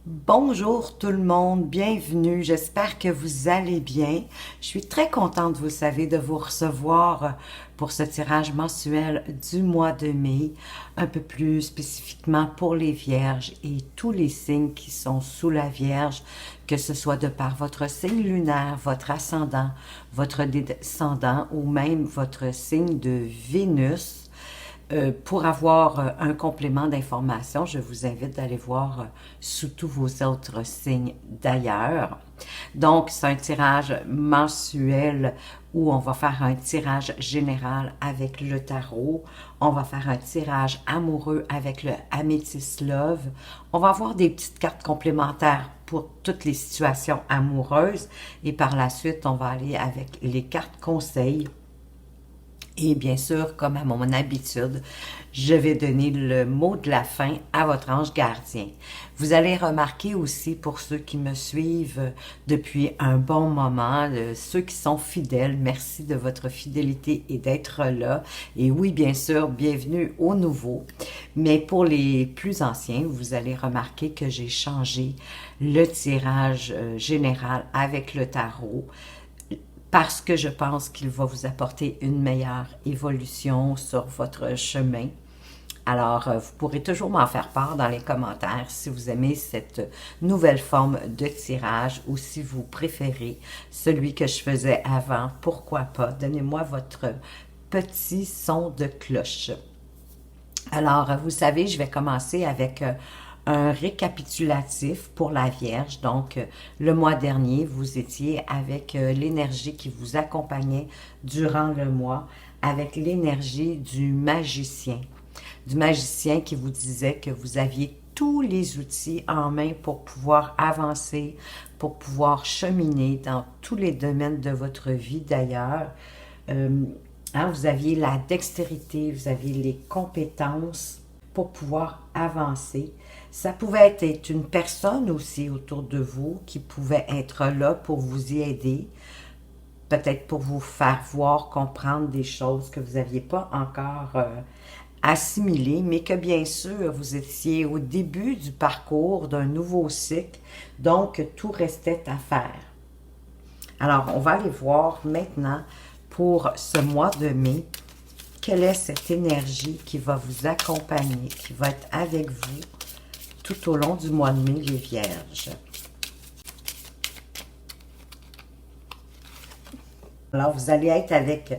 Bonjour tout le monde, bienvenue, j'espère que vous allez bien. Je suis très contente, vous savez, de vous recevoir pour ce tirage mensuel du mois de mai, un peu plus spécifiquement pour les Vierges et tous les signes qui sont sous la Vierge, que ce soit de par votre signe lunaire, votre ascendant, votre descendant ou même votre signe de Vénus. Pour avoir un complément d'information, je vous invite d'aller voir sous tous vos autres signes d'ailleurs. Donc, c'est un tirage mensuel où on va faire un tirage général avec le tarot. On va faire un tirage amoureux avec le Amethyst Love. On va avoir des petites cartes complémentaires pour toutes les situations amoureuses. Et par la suite, on va aller avec les cartes conseils. Et bien sûr, comme à mon habitude, je vais donner le mot de la fin à votre ange gardien. Vous allez remarquer aussi, pour ceux qui me suivent depuis un bon moment, ceux qui sont fidèles, merci de votre fidélité et d'être là. Et oui, bien sûr, bienvenue aux nouveaux. Mais pour les plus anciens, vous allez remarquer que j'ai changé le tirage général avec le tarot parce que je pense qu'il va vous apporter une meilleure évolution sur votre chemin. Alors, vous pourrez toujours m'en faire part dans les commentaires si vous aimez cette nouvelle forme de tirage ou si vous préférez celui que je faisais avant. Pourquoi pas? Donnez-moi votre petit son de cloche. Alors, vous savez, je vais commencer avec un récapitulatif pour la Vierge. Donc, le mois dernier, vous étiez avec l'énergie qui vous accompagnait durant le mois, avec l'énergie du magicien. Du magicien qui vous disait que vous aviez tous les outils en main pour pouvoir avancer, pour pouvoir cheminer dans tous les domaines de votre vie d'ailleurs. Vous aviez la dextérité, vous aviez les compétences pour pouvoir avancer. Ça pouvait être une personne aussi autour de vous qui pouvait être là pour vous y aider, peut-être pour vous faire voir, comprendre des choses que vous n'aviez pas encore assimilées, mais que bien sûr, vous étiez au début du parcours d'un nouveau cycle, donc tout restait à faire. Alors, on va aller voir maintenant pour ce mois de mai, quelle est cette énergie qui va vous accompagner, qui va être avec vous tout au long du mois de mai, les Vierges. Alors, vous allez être avec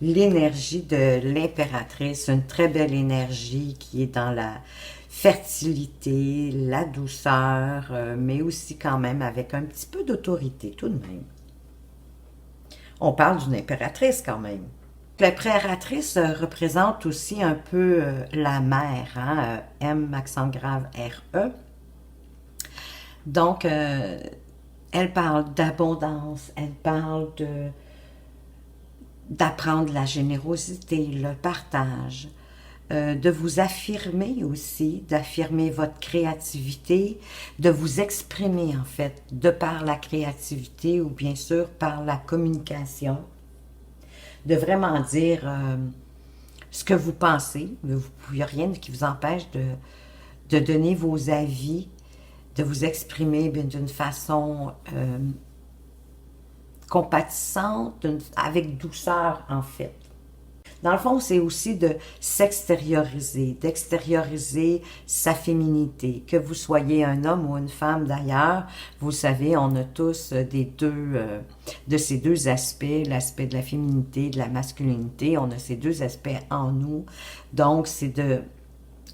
l'énergie de l'impératrice, une très belle énergie qui est dans la fertilité, la douceur, mais aussi quand même avec un petit peu d'autorité tout de même. On parle d'une impératrice quand même. L'impératrice représente aussi un peu la mère, hein, M accent grave R-E. Donc, elle parle d'abondance, elle parle d'apprendre la générosité, le partage, de vous affirmer aussi, d'affirmer votre créativité, de vous exprimer en fait, de par la créativité ou bien sûr par la communication, de vraiment dire ce que vous pensez. Il n'y a rien qui vous empêche de donner vos avis, de vous exprimer d'une façon compatissante, avec douceur en fait. Dans le fond, c'est aussi de s'extérioriser, d'extérioriser sa féminité. Que vous soyez un homme ou une femme d'ailleurs, vous savez, on a tous de ces deux aspects, l'aspect de la féminité, de la masculinité, on a ces deux aspects en nous. Donc, c'est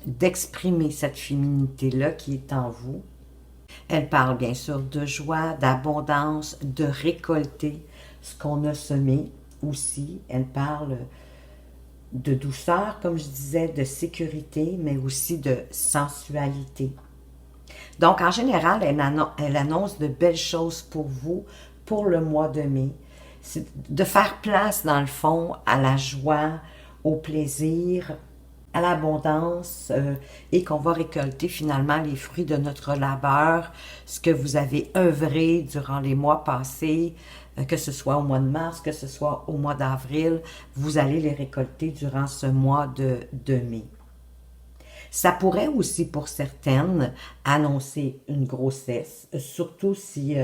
d'exprimer cette féminité-là qui est en vous. Elle parle bien sûr de joie, d'abondance, de récolter ce qu'on a semé aussi. Elle parle de douceur, comme je disais, de sécurité, mais aussi de sensualité. Donc, en général, elle annonce de belles choses pour vous pour le mois de mai. C'est de faire place, dans le fond, à la joie, au plaisir, à l'abondance et qu'on va récolter finalement les fruits de notre labeur, ce que vous avez œuvré durant les mois passés, que ce soit au mois de mars, que ce soit au mois d'avril, vous allez les récolter durant ce mois de mai. Ça pourrait aussi, pour certaines, annoncer une grossesse, surtout si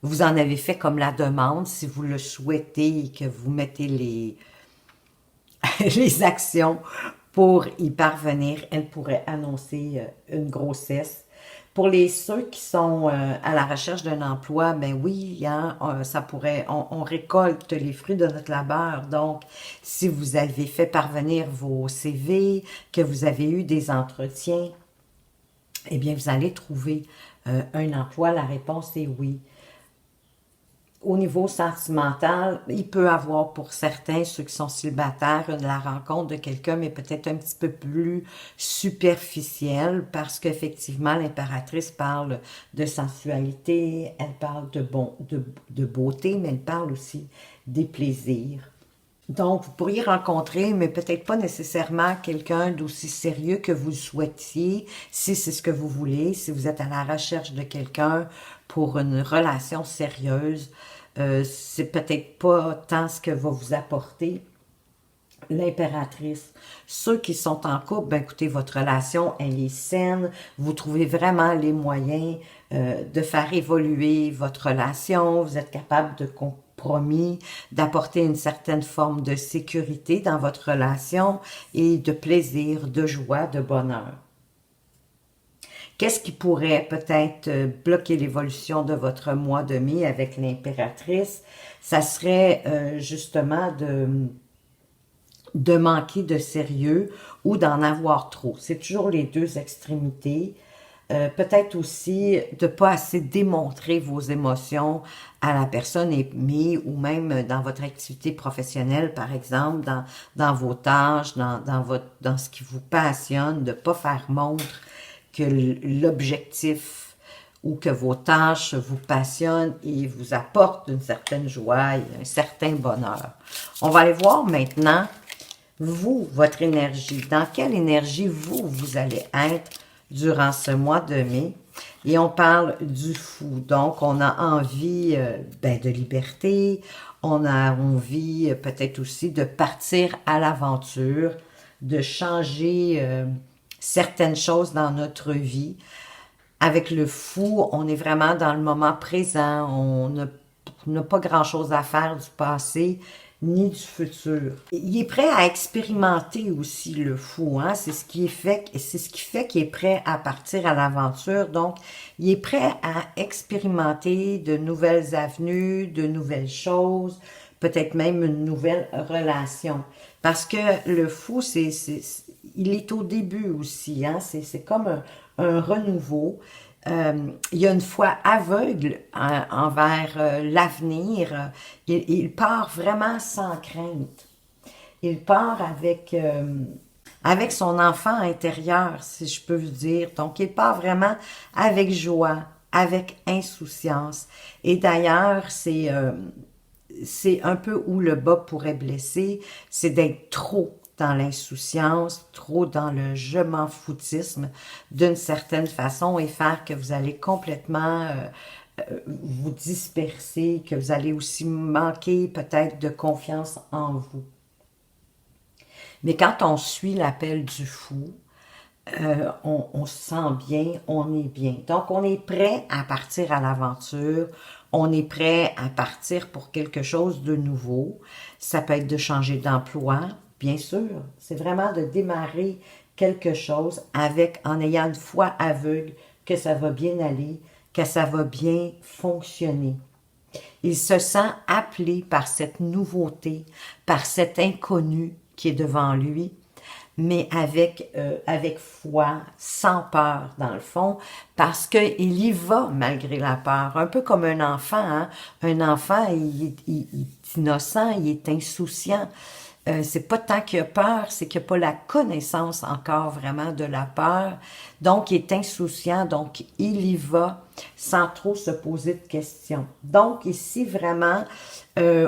vous en avez fait comme la demande, si vous le souhaitez et que vous mettez les actions pour y parvenir, elle pourrait annoncer une grossesse. Pour ceux qui sont à la recherche d'un emploi, ben oui, hein, ça pourrait, on récolte les fruits de notre labeur. Donc, si vous avez fait parvenir vos CV, que vous avez eu des entretiens, eh bien, vous allez trouver un emploi. La réponse est oui. Au niveau sentimental, il peut avoir pour certains, ceux qui sont célibataires, la rencontre de quelqu'un, mais peut-être un petit peu plus superficielle, parce qu'effectivement, l'impératrice parle de sensualité, elle parle de beauté, mais elle parle aussi des plaisirs. Donc, vous pourriez rencontrer, mais peut-être pas nécessairement quelqu'un d'aussi sérieux que vous le souhaitiez, si c'est ce que vous voulez, si vous êtes à la recherche de quelqu'un pour une relation sérieuse, c'est peut-être pas tant ce que va vous apporter l'impératrice. Ceux qui sont en couple, ben écoutez, votre relation, elle est saine, vous trouvez vraiment les moyens de faire évoluer votre relation, vous êtes capable de compromis, d'apporter une certaine forme de sécurité dans votre relation et de plaisir, de joie, de bonheur. Qu'est-ce qui pourrait peut-être bloquer l'évolution de votre mois de mai avec l'impératrice? Ça serait justement de manquer de sérieux ou d'en avoir trop. C'est toujours les deux extrémités. Peut-être aussi de ne pas assez démontrer vos émotions à la personne aimée ou même dans votre activité professionnelle, par exemple, dans vos tâches, dans ce qui vous passionne, de ne pas faire montre que l'objectif ou que vos tâches vous passionnent et vous apportent une certaine joie et un certain bonheur. On va aller voir maintenant, vous, votre énergie. Dans quelle énergie vous allez être durant ce mois de mai? Et on parle du fou. Donc, on a envie de liberté, on a envie peut-être aussi de partir à l'aventure, de changer certaines choses dans notre vie. Avec le fou, on est vraiment dans le moment présent, on n'a pas grand-chose à faire du passé ni du futur. Il est prêt à expérimenter aussi le fou, hein? C'est ce qui fait qu'il est prêt à partir à l'aventure. Donc, il est prêt à expérimenter de nouvelles avenues, de nouvelles choses, peut-être même une nouvelle relation. Parce que le fou, il est au début aussi, hein? C'est comme un renouveau. Il y a une foi aveugle envers l'avenir. Il part vraiment sans crainte. Il part avec son enfant intérieur, si je peux vous dire. Donc, il part vraiment avec joie, avec insouciance. Et d'ailleurs, c'est un peu où le bas pourrait blesser, c'est d'être trop dans l'insouciance, trop dans le je m'en foutisme d'une certaine façon et faire que vous allez complètement vous disperser, que vous allez aussi manquer peut-être de confiance en vous. Mais quand on suit l'appel du fou, on se sent bien, on est bien. Donc, on est prêt à partir à l'aventure, on est prêt à partir pour quelque chose de nouveau. Ça peut être de changer d'emploi, bien sûr. C'est vraiment de démarrer quelque chose en ayant une foi aveugle que ça va bien aller, que ça va bien fonctionner. Il se sent appelé par cette nouveauté, par cet inconnu qui est devant lui, mais avec foi, sans peur dans le fond, parce qu'il y va malgré la peur. Un peu comme un enfant, hein? Un enfant, il est innocent, il est insouciant. C'est pas tant qu'il a peur, c'est qu'il n'a pas la connaissance encore vraiment de la peur. Donc, il est insouciant, donc il y va sans trop se poser de questions. Donc, ici, vraiment,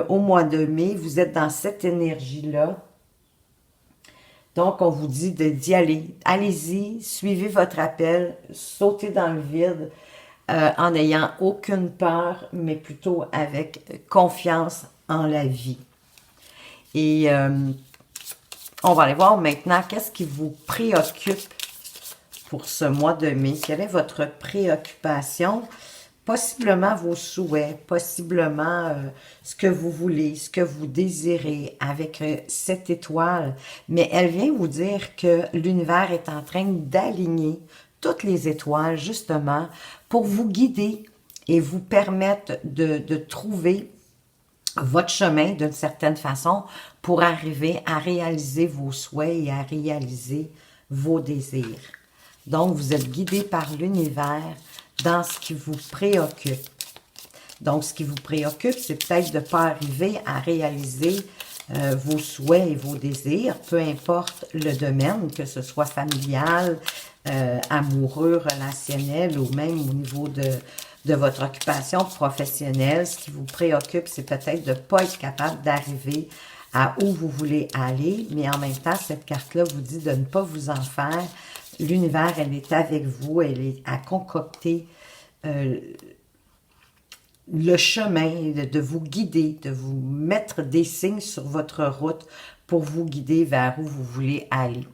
au mois de mai, vous êtes dans cette énergie-là. Donc, on vous dit d'y aller. Allez-y, suivez votre appel, sautez dans le vide en n'ayant aucune peur, mais plutôt avec confiance en la vie. Et on va aller voir maintenant qu'est-ce qui vous préoccupe pour ce mois de mai? Quelle est votre préoccupation? Possiblement vos souhaits, possiblement ce que vous voulez, ce que vous désirez avec cette étoile. Mais elle vient vous dire que l'univers est en train d'aligner toutes les étoiles, justement, pour vous guider et vous permettre de trouver votre chemin d'une certaine façon pour arriver à réaliser vos souhaits et à réaliser vos désirs. Donc, vous êtes guidé par l'univers dans ce qui vous préoccupe. Donc, ce qui vous préoccupe, c'est peut-être de ne pas arriver à réaliser vos souhaits et vos désirs, peu importe le domaine, que ce soit familial, amoureux, relationnel ou même au niveau de votre occupation professionnelle. Ce qui vous préoccupe, c'est peut-être de ne pas être capable d'arriver à où vous voulez aller, mais en même temps, cette carte-là vous dit de ne pas vous en faire. L'univers, elle est avec vous, elle est à concocter le chemin, de vous guider, de vous mettre des signes sur votre route pour vous guider vers où vous voulez aller.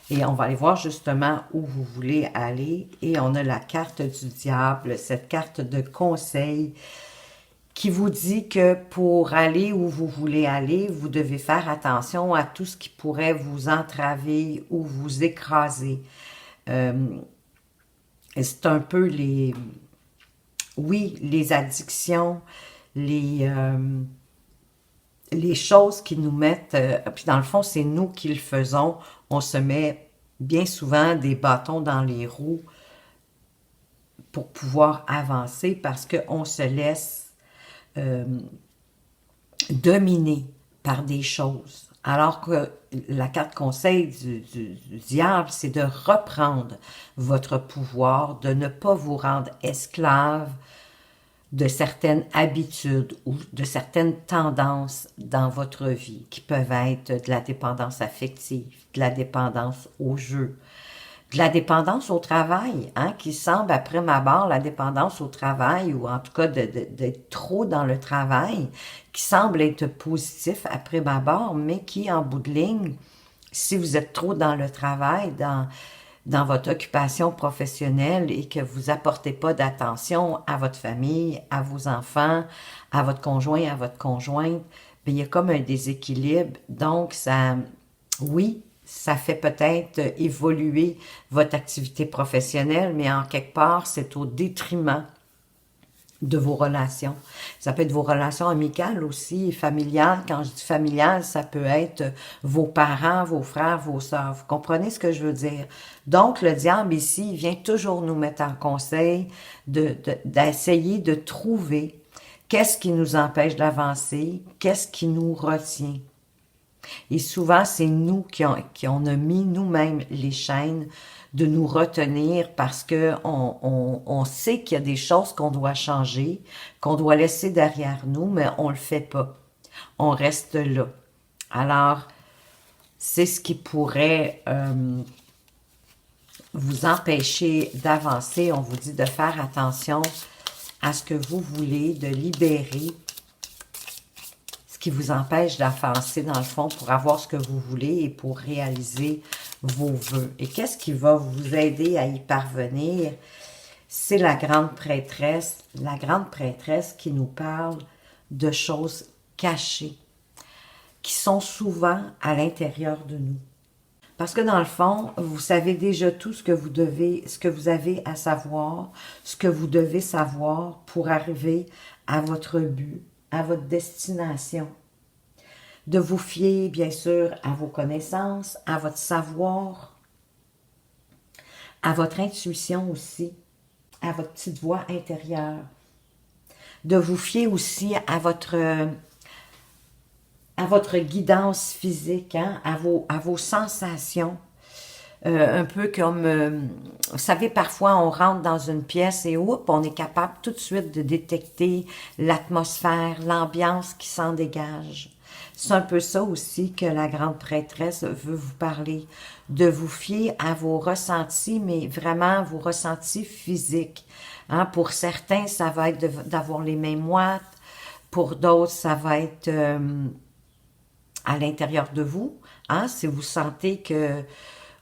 Et on va aller voir justement où vous voulez aller. Et on a la carte du diable, cette carte de conseil qui vous dit que pour aller où vous voulez aller, vous devez faire attention à tout ce qui pourrait vous entraver ou vous écraser. C'est un peu les addictions, les choses qui nous mettent, puis dans le fond, c'est nous qui le faisons. On se met bien souvent des bâtons dans les roues pour pouvoir avancer parce qu'on se laisse dominer par des choses. Alors que la carte conseil du diable, c'est de reprendre votre pouvoir, de ne pas vous rendre esclave de certaines habitudes ou de certaines tendances dans votre vie, qui peuvent être de la dépendance affective, de la dépendance au jeu, de la dépendance au travail, hein, qui semble, après ma barre, la dépendance au travail, ou en tout cas d'être trop dans le travail, qui semble être positif après ma barre, mais qui, en bout de ligne, si vous êtes trop dans le travail, dans votre occupation professionnelle et que vous apportez pas d'attention à votre famille, à vos enfants, à votre conjoint, à votre conjointe, bien, il y a comme un déséquilibre. Donc, oui, ça fait peut-être évoluer votre activité professionnelle, mais en quelque part, c'est au détriment de vos relations. Ça peut être vos relations amicales aussi, familiales. Quand je dis familiales, ça peut être vos parents, vos frères, vos sœurs. Vous comprenez ce que je veux dire? Donc, le diable ici, il vient toujours nous mettre en conseil d'essayer de trouver qu'est-ce qui nous empêche d'avancer, qu'est-ce qui nous retient. Et souvent, c'est nous qui on a mis nous-mêmes les chaînes de nous retenir parce que on sait qu'il y a des choses qu'on doit changer, qu'on doit laisser derrière nous, mais on le fait pas. On reste là. Alors, c'est ce qui pourrait vous empêcher d'avancer. On vous dit de faire attention à ce que vous voulez, de libérer qui vous empêche d'avancer dans le fond pour avoir ce que vous voulez et pour réaliser vos vœux. Et qu'est-ce qui va vous aider à y parvenir? C'est la grande prêtresse qui nous parle de choses cachées, qui sont souvent à l'intérieur de nous. Parce que dans le fond, vous savez déjà tout ce que vous avez à savoir, ce que vous devez savoir pour arriver à votre but, à votre destination. De vous fier, bien sûr, à vos connaissances, à votre savoir, à votre intuition aussi, à votre petite voix intérieure. De vous fier aussi à votre guidance physique, hein, à vos sensations. Un peu comme, vous savez, parfois on rentre dans une pièce et on est capable tout de suite de détecter l'atmosphère, l'ambiance qui s'en dégage. C'est un peu ça aussi que la grande prêtresse veut vous parler, de vous fier à vos ressentis, mais vraiment vos ressentis physiques. Hein, pour certains, ça va être d'avoir les mains moites, pour d'autres, ça va être à l'intérieur de vous. Hein, si vous sentez que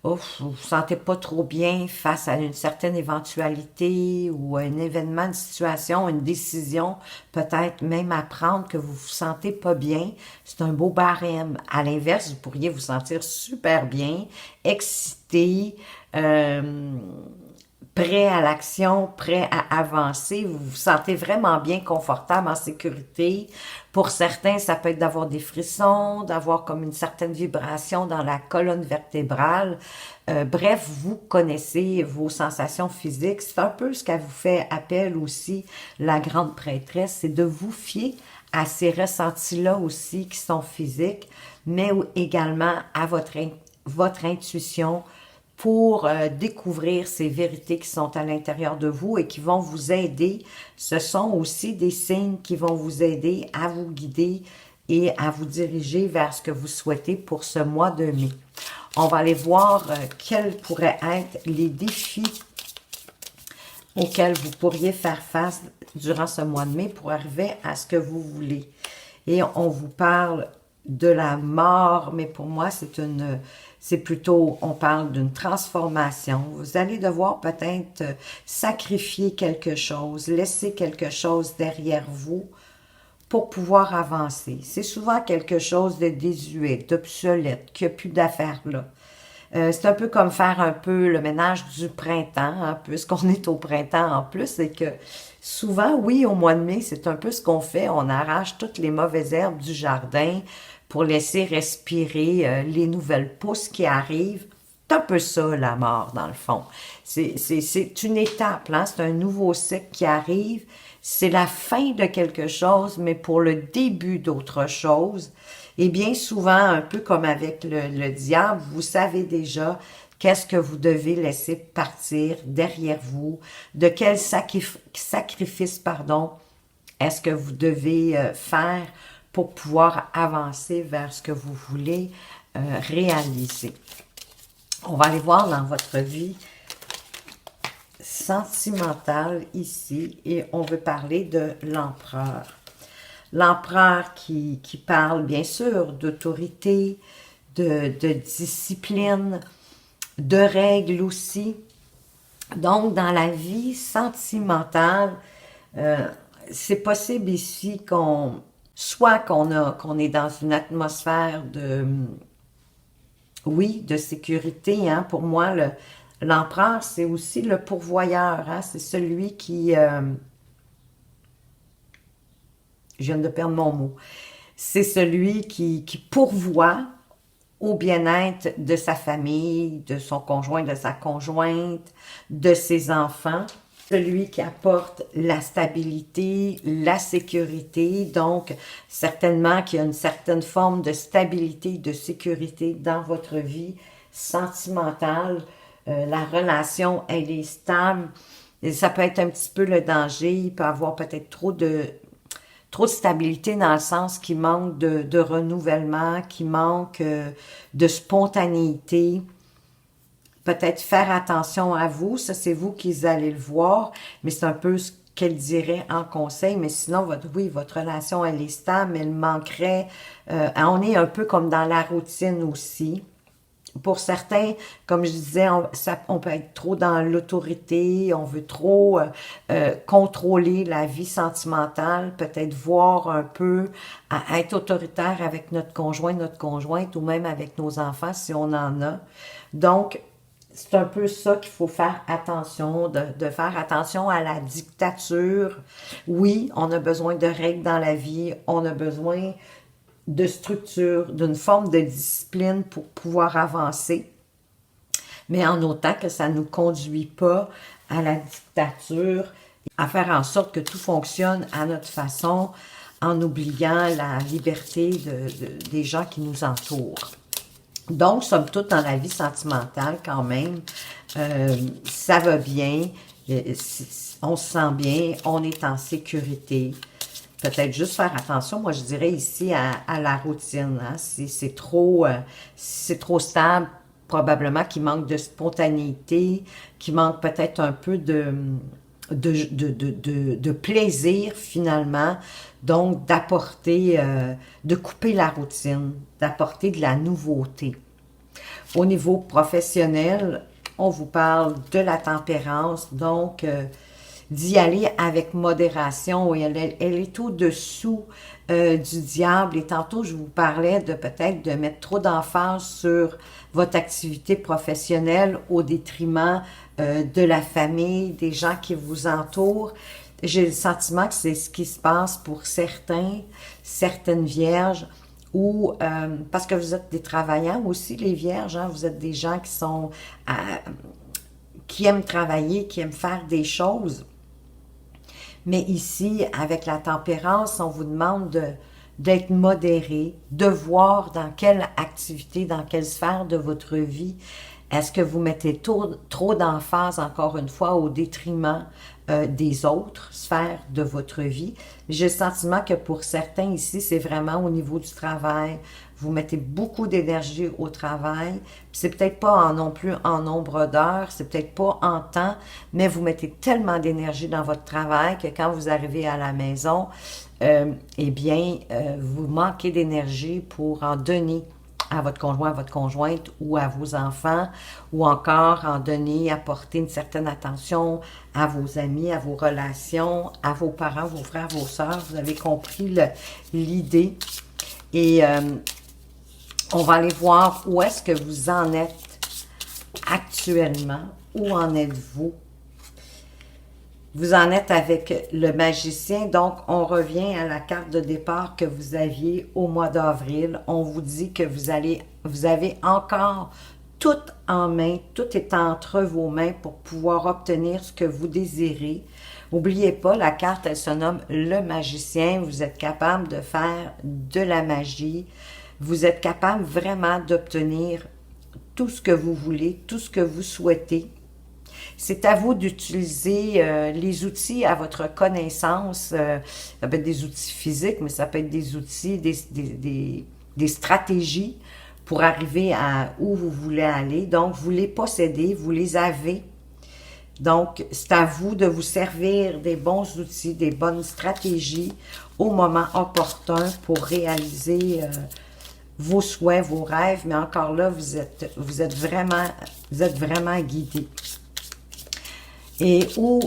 ouf, vous vous sentez pas trop bien face à une certaine éventualité ou à un événement, une situation, une décision, peut-être même à prendre que vous vous sentez pas bien, c'est un beau barème. À l'inverse, vous pourriez vous sentir super bien, excité, euh, prêt à l'action, prêt à avancer, vous vous sentez vraiment bien, confortable, en sécurité. Pour certains, ça peut être d'avoir des frissons, d'avoir comme une certaine vibration dans la colonne vertébrale. Bref, vous connaissez vos sensations physiques. C'est un peu ce qu'elle vous fait appel aussi, la grande prêtresse, c'est de vous fier à ces ressentis-là aussi qui sont physiques, mais également à votre intuition, pour découvrir ces vérités qui sont à l'intérieur de vous et qui vont vous aider. Ce sont aussi des signes qui vont vous aider à vous guider et à vous diriger vers ce que vous souhaitez pour ce mois de mai. On va aller voir quels pourraient être les défis auxquels vous pourriez faire face durant ce mois de mai pour arriver à ce que vous voulez. Et on vous parle de la mort, mais pour moi, c'est plutôt, on parle d'une transformation. Vous allez devoir peut-être sacrifier quelque chose, laisser quelque chose derrière vous pour pouvoir avancer. C'est souvent quelque chose de désuet, d'obsolète, qui n'a plus d'affaires là. C'est un peu comme faire un peu le ménage du printemps, hein, puisqu'on est au printemps en plus, c'est que souvent, oui, au mois de mai, c'est un peu ce qu'on fait, on arrache toutes les mauvaises herbes du jardin pour laisser respirer les nouvelles pousses qui arrivent. C'est un peu ça, la mort, dans le fond. C'est une étape, hein, c'est un nouveau cycle qui arrive, c'est la fin de quelque chose, mais pour le début d'autre chose. Et bien souvent, un peu comme avec le diable, vous savez déjà qu'est-ce que vous devez laisser partir derrière vous, de quel sacrifice, pardon, est-ce que vous devez faire pour pouvoir avancer vers ce que vous voulez réaliser. On va aller voir dans votre vie sentimentale ici et on veut parler de l'empereur. L'empereur qui parle bien sûr d'autorité, de discipline, de règles aussi. Donc, dans la vie sentimentale, c'est possible ici soit qu'on est dans une atmosphère oui, de sécurité. Hein. Pour moi, l'empereur, c'est aussi le pourvoyeur. Hein. C'est celui qui... je viens de perdre mon mot. C'est celui qui pourvoit au bien-être de sa famille, de son conjoint, de sa conjointe, de ses enfants. Celui qui apporte la stabilité, la sécurité, donc certainement qu'il y a une certaine forme de stabilité, de sécurité dans votre vie sentimentale. La relation, elle est stable. Et ça peut être un petit peu le danger, il peut y avoir peut-être trop de stabilité dans le sens qu'il manque de renouvellement, qu'il manque de spontanéité. Peut-être faire attention à vous, ça c'est vous qui allez le voir, mais c'est un peu ce qu'elle dirait en conseil, mais sinon, votre relation, elle est stable, elle manquerait, on est un peu comme dans la routine aussi. Pour certains, comme je disais, on peut être trop dans l'autorité, on veut trop contrôler la vie sentimentale, peut-être voir un peu à être autoritaire avec notre conjoint, notre conjointe, ou même avec nos enfants si on en a. Donc, c'est un peu ça qu'il faut faire attention, de faire attention à la dictature. Oui, on a besoin de règles dans la vie, on a besoin de structure, d'une forme de discipline pour pouvoir avancer, mais en autant que ça ne nous conduit pas à la dictature, à faire en sorte que tout fonctionne à notre façon, en oubliant la liberté des gens qui nous entourent. Donc, somme toute, dans la vie sentimentale, quand même, ça va bien, on se sent bien, on est en sécurité. Peut-être juste faire attention, moi je dirais ici à la routine. Hein? Si c'est trop stable, probablement qu'il manque de spontanéité, qu'il manque peut-être un peu de plaisir finalement. Donc d'apporter, de couper la routine, d'apporter de la nouveauté. Au niveau professionnel, on vous parle de la tempérance, donc d'y aller avec modération. Elle est au-dessous du diable. Et tantôt, je vous parlais de peut-être de mettre trop d'emphase sur votre activité professionnelle au détriment de la famille, des gens qui vous entourent. J'ai le sentiment que c'est ce qui se passe pour certaines vierges, ou parce que vous êtes des travailleurs aussi, les vierges, hein, vous êtes des gens qui aiment travailler, qui aiment faire des choses. Mais ici, avec la tempérance, on vous demande d'être modéré, de voir dans quelle activité, dans quelle sphère de votre vie est-ce que vous mettez trop d'emphase, encore une fois, au détriment des autres sphères de votre vie. J'ai le sentiment que pour certains ici, c'est vraiment au niveau du travail. Vous mettez beaucoup d'énergie au travail. C'est peut-être pas non plus en nombre d'heures, c'est peut-être pas en temps, mais vous mettez tellement d'énergie dans votre travail que quand vous arrivez à la maison, vous manquez d'énergie pour en donner à votre conjoint, à votre conjointe ou à vos enfants, ou encore en donner, apporter une certaine attention à vos amis, à vos relations, à vos parents, vos frères, vos sœurs. Vous avez compris l'idée. Et on va aller voir où est-ce que vous en êtes actuellement. Où en êtes-vous? Vous en êtes avec le magicien, donc on revient à la carte de départ que vous aviez au mois d'avril. On vous dit que vous avez encore tout en main, tout est entre vos mains pour pouvoir obtenir ce que vous désirez. N'oubliez pas, la carte, elle se nomme le magicien. Vous êtes capable de faire de la magie. Vous êtes capable vraiment d'obtenir tout ce que vous voulez, tout ce que vous souhaitez. C'est à vous d'utiliser les outils à votre connaissance. Ça peut être des outils physiques, mais ça peut être des outils, des stratégies pour arriver à où vous voulez aller. Donc, vous les possédez, vous les avez. Donc, c'est à vous de vous servir des bons outils, des bonnes stratégies au moment opportun pour réaliser vos souhaits, vos rêves. Mais encore là, vous êtes vraiment guidé. Et où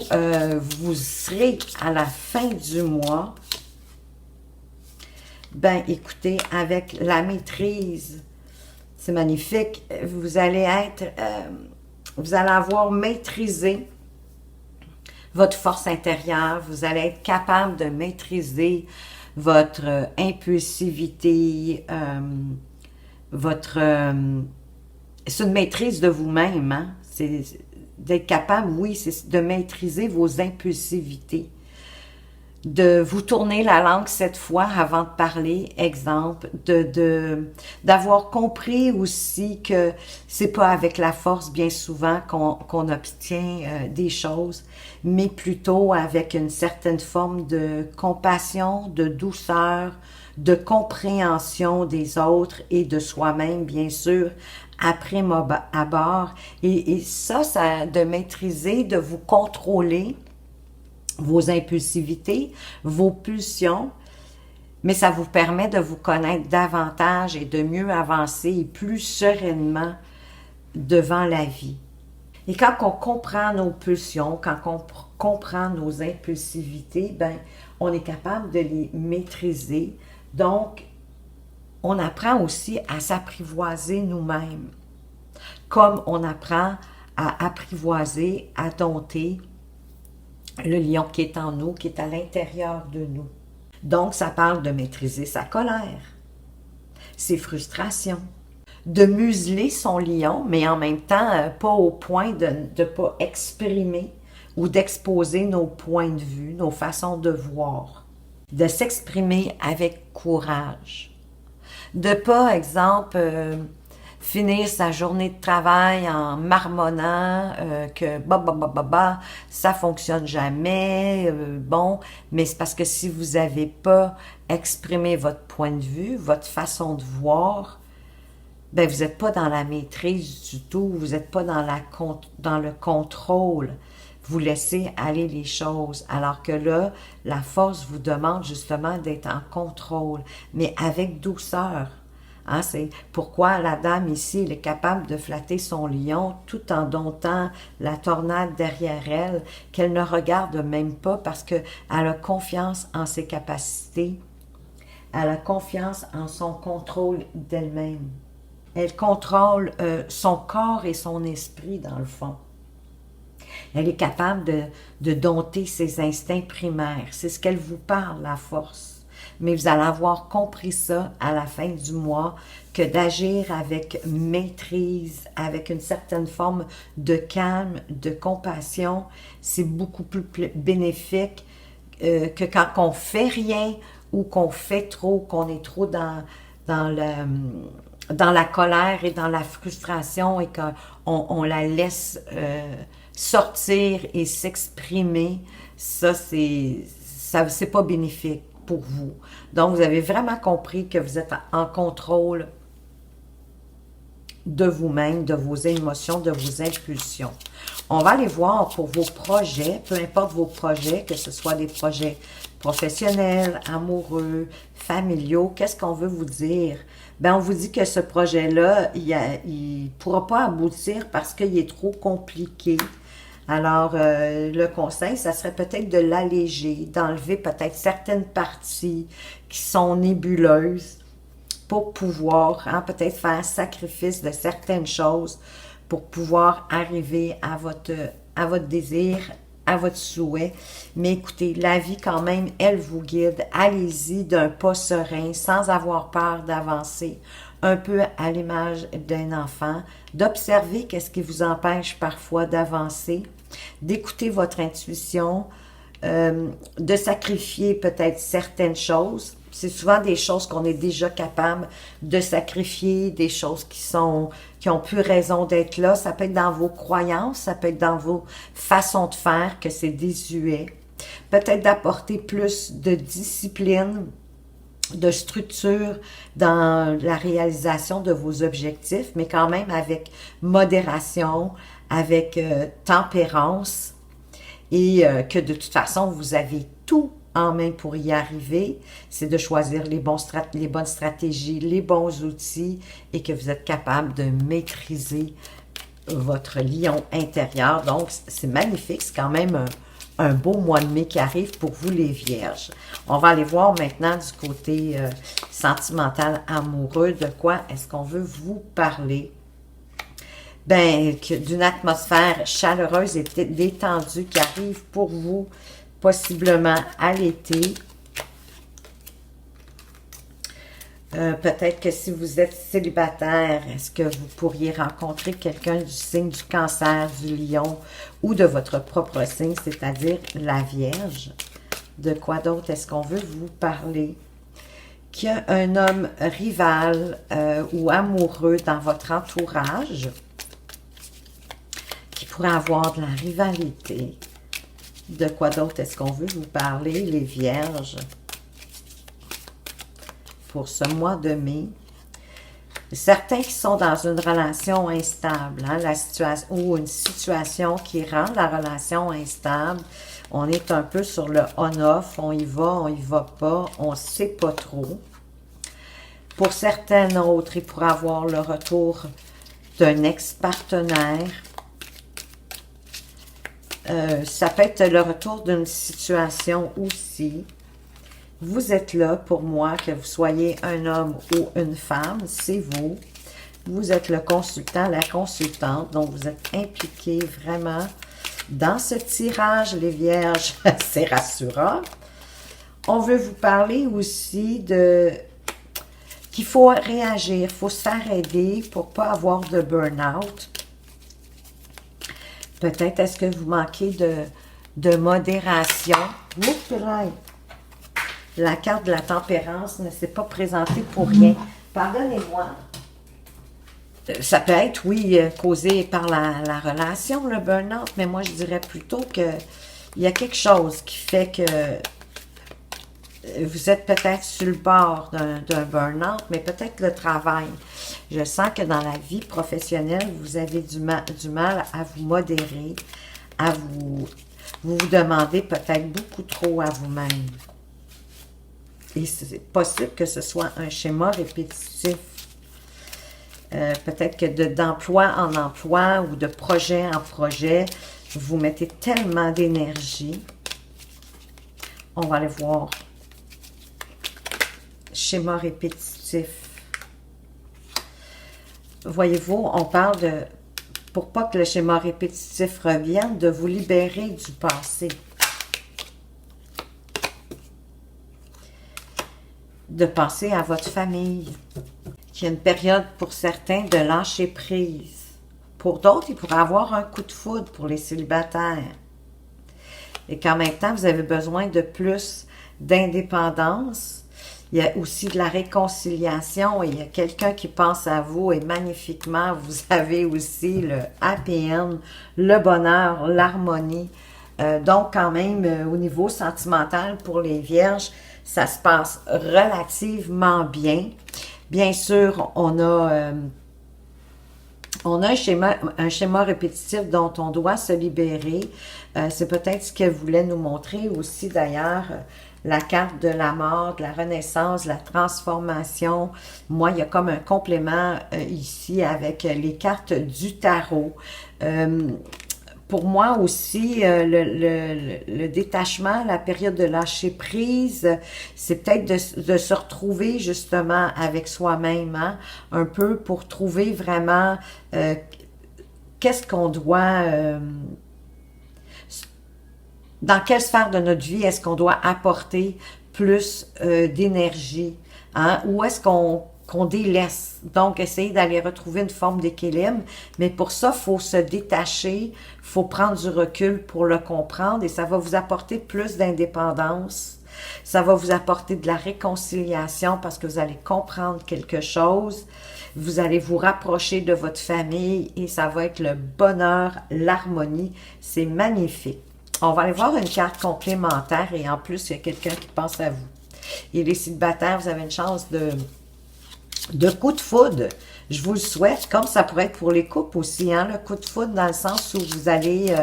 vous serez à la fin du mois, ben écoutez, avec la maîtrise, c'est magnifique, vous allez avoir maîtrisé votre force intérieure, vous allez être capable de maîtriser votre impulsivité, c'est une maîtrise de vous-même, hein? C'est d'être capable, oui, c'est de maîtriser vos impulsivités, de vous tourner la langue 7 fois avant de parler, exemple, d'avoir compris aussi que c'est pas avec la force bien souvent qu'on obtient des choses, mais plutôt avec une certaine forme de compassion, de douceur, de compréhension des autres et de soi-même, bien sûr, après abord. Et ça, de maîtriser, de vous contrôler vos impulsivités, vos pulsions, mais ça vous permet de vous connaître davantage et de mieux avancer et plus sereinement devant la vie. Et quand on comprend nos pulsions, quand on comprend nos impulsivités, ben, on est capable de les maîtriser. Donc, on apprend aussi à s'apprivoiser nous-mêmes, comme on apprend à apprivoiser, à dompter le lion qui est en nous, qui est à l'intérieur de nous. Donc, ça parle de maîtriser sa colère, ses frustrations, de museler son lion, mais en même temps, pas au point de ne pas exprimer ou d'exposer nos points de vue, nos façons de voir, de s'exprimer avec courage. De pas, exemple, finir sa journée de travail en marmonnant que ça fonctionne jamais, bon, mais c'est parce que si vous n'avez pas exprimé votre point de vue, votre façon de voir, ben vous n'êtes pas dans la maîtrise du tout, vous n'êtes pas dans le contrôle. Vous laissez aller les choses, alors que là, la force vous demande justement d'être en contrôle, mais avec douceur, Hein, c'est pourquoi la dame ici, elle est capable de flatter son lion tout en domptant la tornade derrière elle, qu'elle ne regarde même pas parce qu'elle a confiance en ses capacités, elle a confiance en son contrôle d'elle-même. Elle contrôle son corps et son esprit dans le fond. Elle est capable de dompter ses instincts primaires. C'est ce qu'elle vous parle, la force. Mais vous allez avoir compris ça à la fin du mois, que d'agir avec maîtrise, avec une certaine forme de calme, de compassion, c'est beaucoup plus bénéfique que quand on fait rien ou qu'on fait trop, qu'on est trop dans la colère et dans la frustration et qu'on la laisse sortir et s'exprimer. Ça, c'est pas bénéfique pour vous. Donc, vous avez vraiment compris que vous êtes en contrôle de vous-même, de vos émotions, de vos impulsions. On va aller voir pour vos projets, peu importe vos projets, que ce soit des projets professionnels, amoureux, familiaux, qu'est-ce qu'on veut vous dire? Ben, on vous dit que ce projet-là, il ne pourra pas aboutir parce qu'il est trop compliqué. Alors, le conseil, ça serait peut-être de l'alléger, d'enlever peut-être certaines parties qui sont nébuleuses pour pouvoir peut-être faire sacrifice de certaines choses pour pouvoir arriver à votre désir, à votre souhait. Mais écoutez, la vie quand même, elle vous guide. Allez-y d'un pas serein, sans avoir peur d'avancer, un peu à l'image d'un enfant, d'observer qu'est-ce qui vous empêche parfois d'avancer, d'écouter votre intuition, de sacrifier peut-être certaines choses. C'est souvent des choses qu'on est déjà capable de sacrifier, des choses qui ont plus raison d'être là. Ça peut être dans vos croyances, ça peut être dans vos façons de faire que c'est désuet. Peut-être d'apporter plus de discipline, de structure dans la réalisation de vos objectifs, mais quand même avec modération, avec tempérance, et que de toute façon, vous avez tout en main pour y arriver. C'est de choisir les bonnes stratégies, les bons outils, et que vous êtes capable de maîtriser votre lion intérieur. Donc, c'est magnifique, c'est quand même un beau mois de mai qui arrive pour vous les vierges. On va aller voir maintenant du côté sentimental, amoureux, de quoi est-ce qu'on veut vous parler. Ben, d'une atmosphère chaleureuse et détendue qui arrive pour vous, possiblement à l'été. Peut-être que si vous êtes célibataire, est-ce que vous pourriez rencontrer quelqu'un du signe du Cancer, du Lion ou de votre propre signe, c'est-à-dire la Vierge? De quoi d'autre est-ce qu'on veut vous parler? Qu'il y a un homme rival ou amoureux dans votre entourage qui pourrait avoir de la rivalité. De quoi d'autre est-ce qu'on veut vous parler, les Vierges? Pour ce mois de mai. Certains qui sont dans une relation instable, la situation, ou une situation qui rend la relation instable. On est un peu sur le on-off, on y va pas, on ne sait pas trop. Pour certains autres, il pourrait avoir le retour d'un ex-partenaire. Ça peut être le retour d'une situation aussi. Vous êtes là pour moi, que vous soyez un homme ou une femme, c'est vous. Vous êtes le consultant, la consultante, donc vous êtes impliqué vraiment dans ce tirage, les Vierges. C'est rassurant. On veut vous parler aussi de qu'il faut réagir, il faut se faire aider pour ne pas avoir de burn-out. Peut-être est-ce que vous manquez de modération. Oups, la carte de la tempérance ne s'est pas présentée pour rien. Pardonnez-moi. Ça peut être, oui, causé par la relation, le burn-out, mais moi, je dirais plutôt qu'il y a quelque chose qui fait que vous êtes peut-être sur le bord d'un burn-out, mais peut-être le travail. Je sens que dans la vie professionnelle, vous avez du mal à vous modérer, vous vous demandez peut-être beaucoup trop à vous-même. Et c'est possible que ce soit un schéma répétitif. Peut-être que d'emploi en emploi ou de projet en projet, vous mettez tellement d'énergie. On va aller voir. Schéma répétitif. Voyez-vous, on parle de, pour pas que le schéma répétitif revienne, de vous libérer du passé. De penser à votre famille. Il y a une période pour certains de lâcher prise. Pour d'autres, il pourrait avoir un coup de foudre pour les célibataires. Et qu'en même temps, vous avez besoin de plus d'indépendance. Il y a aussi de la réconciliation et il y a quelqu'un qui pense à vous et magnifiquement, vous avez aussi le happy end, le bonheur, l'harmonie. Donc, quand même, au niveau sentimental pour les vierges, ça se passe relativement bien. Bien sûr, on a un schéma répétitif dont on doit se libérer. C'est peut-être ce qu'elle voulait nous montrer aussi d'ailleurs, la carte de la mort, de la renaissance, la transformation. Moi, il y a comme un complément ici avec les cartes du tarot. Pour moi aussi, le détachement, la période de lâcher prise, c'est peut-être de se retrouver justement avec soi-même, hein, un peu pour trouver vraiment qu'est-ce qu'on doit, dans quelle sphère de notre vie est-ce qu'on doit apporter plus d'énergie, hein, ou est-ce qu'on délaisse. Donc, essayer d'aller retrouver une forme d'équilibre. Mais pour ça, il faut se détacher, il faut prendre du recul pour le comprendre et ça va vous apporter plus d'indépendance. Ça va vous apporter de la réconciliation parce que vous allez comprendre quelque chose. Vous allez vous rapprocher de votre famille et ça va être le bonheur, l'harmonie. C'est magnifique. On va aller voir une carte complémentaire et en plus, il y a quelqu'un qui pense à vous. Et les célibataires, vous avez une chance de coup de foudre, je vous le souhaite, comme ça pourrait être pour les couples aussi, hein, le coup de foudre dans le sens où vous allez,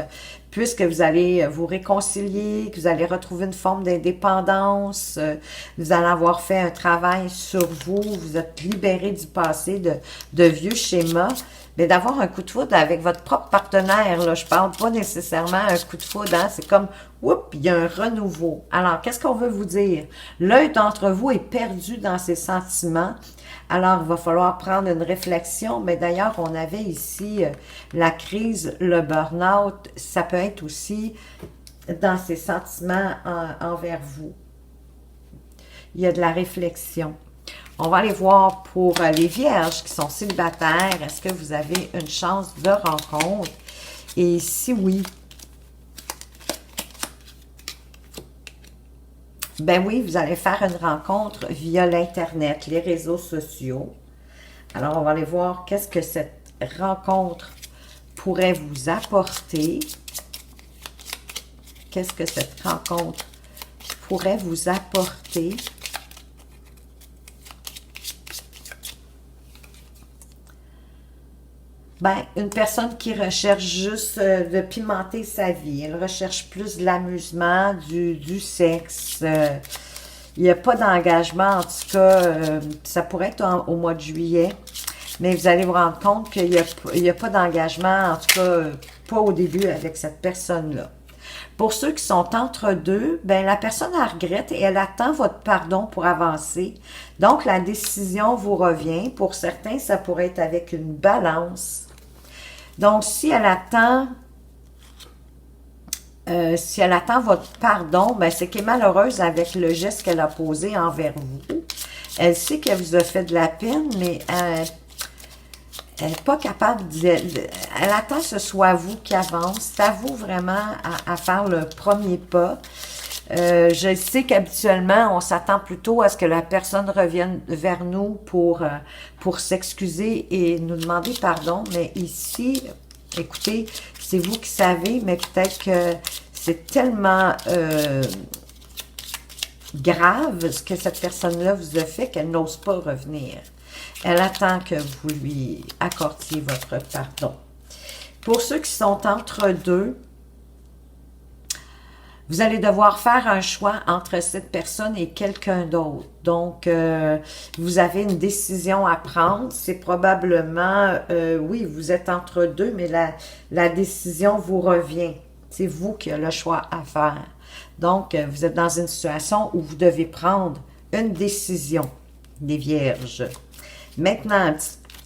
puisque vous allez vous réconcilier, que vous allez retrouver une forme d'indépendance, vous allez avoir fait un travail sur vous, vous êtes libéré du passé, de vieux schémas, mais d'avoir un coup de foudre avec votre propre partenaire, là, je parle pas nécessairement un coup de foudre, hein, c'est comme, oups, il y a un renouveau. Alors, qu'est-ce qu'on veut vous dire? L'un d'entre vous est perdu dans ses sentiments. Alors, il va falloir prendre une réflexion. Mais d'ailleurs, on avait ici la crise, le burn-out. Ça peut être aussi dans ses sentiments envers vous. Il y a de la réflexion. On va aller voir pour les vierges qui sont célibataires. Est-ce que vous avez une chance de rencontre? Et si oui, ben oui, vous allez faire une rencontre via l'Internet, les réseaux sociaux. Alors, on va aller voir qu'est-ce que cette rencontre pourrait vous apporter. Qu'est-ce que cette rencontre pourrait vous apporter. Ben, une personne qui recherche juste de pimenter sa vie. Elle recherche plus de l'amusement, du sexe. Il n'y a pas d'engagement, en tout cas, ça pourrait être au mois de juillet. Mais vous allez vous rendre compte qu'il n'y a pas d'engagement, en tout cas, pas au début avec cette personne-là. Pour ceux qui sont entre deux, ben la personne elle regrette et elle attend votre pardon pour avancer. Donc, la décision vous revient. Pour certains, ça pourrait être avec une balance. Donc, si elle attend votre pardon, ben c'est qu'elle est malheureuse avec le geste qu'elle a posé envers vous. Elle sait qu'elle vous a fait de la peine, mais elle n'est pas capable elle attend que ce soit vous qui avance. C'est à vous vraiment à faire le premier pas. Je sais qu'habituellement, on s'attend plutôt à ce que la personne revienne vers nous pour s'excuser et nous demander pardon. Mais ici, écoutez, c'est vous qui savez, mais peut-être que c'est tellement grave ce que cette personne-là vous a fait qu'elle n'ose pas revenir. Elle attend que vous lui accordiez votre pardon. Pour ceux qui sont entre deux, Vous allez devoir faire un choix entre cette personne et quelqu'un d'autre. Donc, vous avez une décision à prendre. C'est probablement, oui, vous êtes entre deux, mais la décision vous revient. C'est vous qui avez le choix à faire. Donc, vous êtes dans une situation où vous devez prendre une décision, les vierges. Maintenant,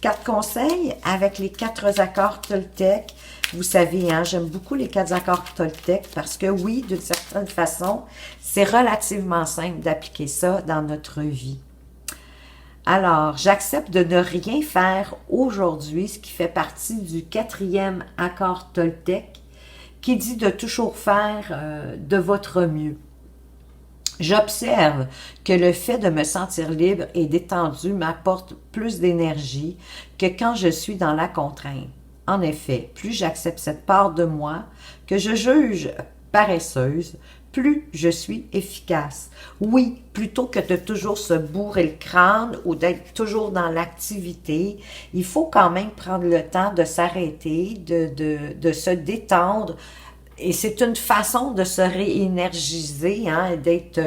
quatre conseils avec les quatre accords Toltec. Vous savez, hein, j'aime beaucoup les quatre accords Toltec parce que oui, d'une certaine façon, c'est relativement simple d'appliquer ça dans notre vie. Alors, j'accepte de ne rien faire aujourd'hui, ce qui fait partie du quatrième accord Toltec, qui dit de toujours faire de votre mieux. J'observe que le fait de me sentir libre et détendu m'apporte plus d'énergie que quand je suis dans la contrainte. En effet, plus j'accepte cette part de moi que je juge paresseuse, plus je suis efficace. Oui, plutôt que de toujours se bourrer le crâne ou d'être toujours dans l'activité, il faut quand même prendre le temps de s'arrêter, de se détendre. Et c'est une façon de se réénergiser, hein, et d'être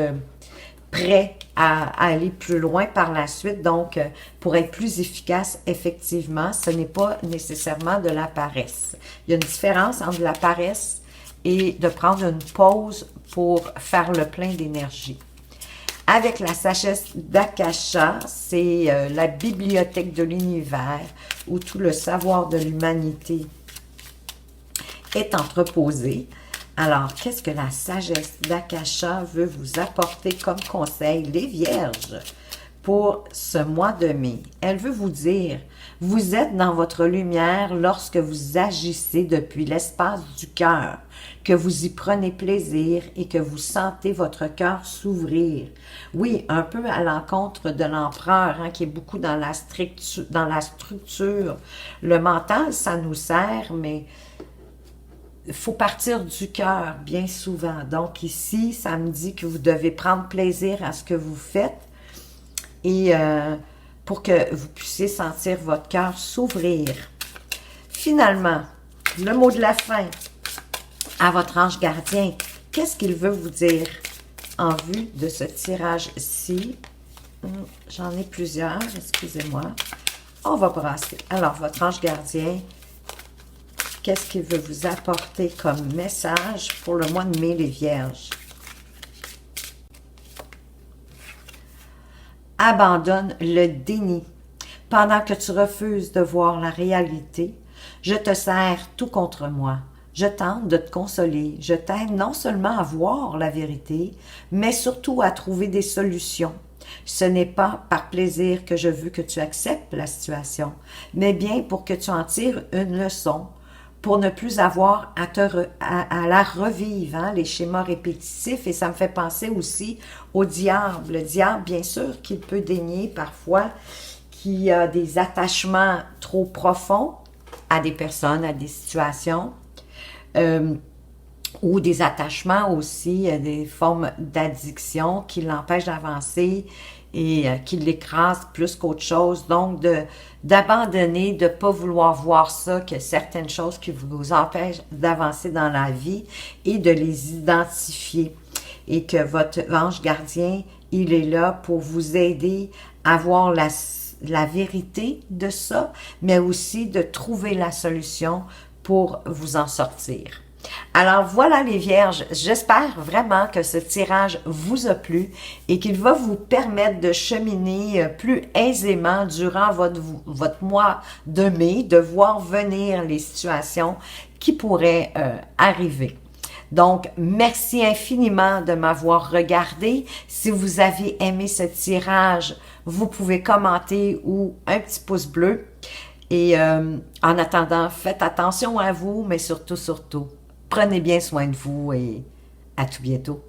prêt à aller plus loin par la suite. Donc, pour être plus efficace, effectivement, ce n'est pas nécessairement de la paresse. Il y a une différence entre la paresse et de prendre une pause pour faire le plein d'énergie. Avec la sagesse d'Akasha, c'est la bibliothèque de l'univers où tout le savoir de l'humanité est entreposé. Alors, qu'est-ce que la sagesse d'Akasha veut vous apporter comme conseil, les vierges, pour ce mois de mai? Elle veut vous dire, vous êtes dans votre lumière lorsque vous agissez depuis l'espace du cœur, que vous y prenez plaisir et que vous sentez votre cœur s'ouvrir. Oui, un peu à l'encontre de l'empereur, hein, qui est beaucoup dans la structure. Le mental, ça nous sert, mais il faut partir du cœur bien souvent. Donc ici, ça me dit que vous devez prendre plaisir à ce que vous faites et pour que vous puissiez sentir votre cœur s'ouvrir. Finalement, le mot de la fin à votre ange gardien. Qu'est-ce qu'il veut vous dire en vue de ce tirage-ci? J'en ai plusieurs, excusez-moi. On va brasser. Alors, votre ange gardien, qu'est-ce qu'il veut vous apporter comme message pour le mois de mai, les vierges? Abandonne le déni. Pendant que tu refuses de voir la réalité, je te sers tout contre moi. Je tente de te consoler. Je t'aide non seulement à voir la vérité, mais surtout à trouver des solutions. Ce n'est pas par plaisir que je veux que tu acceptes la situation, mais bien pour que tu en tires une leçon, pour ne plus avoir à la revivre, hein, les schémas répétitifs. Et ça me fait penser aussi au diable. Le diable, bien sûr, qu'il peut daigner parfois, qui a des attachements trop profonds à des personnes, à des situations, ou des attachements aussi, des formes d'addiction qui l'empêchent d'avancer et qui l'écrasent plus qu'autre chose. Donc, d'abandonner, de ne pas vouloir voir ça, que certaines choses qui vous empêchent d'avancer dans la vie et de les identifier. Et que votre ange gardien, il est là pour vous aider à voir la vérité de ça, mais aussi de trouver la solution pour vous en sortir. Alors voilà les vierges, j'espère vraiment que ce tirage vous a plu et qu'il va vous permettre de cheminer plus aisément durant votre mois de mai, de voir venir les situations qui pourraient arriver. Donc, merci infiniment de m'avoir regardé. Si vous avez aimé ce tirage, vous pouvez commenter ou un petit pouce bleu. Et en attendant, faites attention à vous, mais surtout, prenez bien soin de vous et à tout bientôt.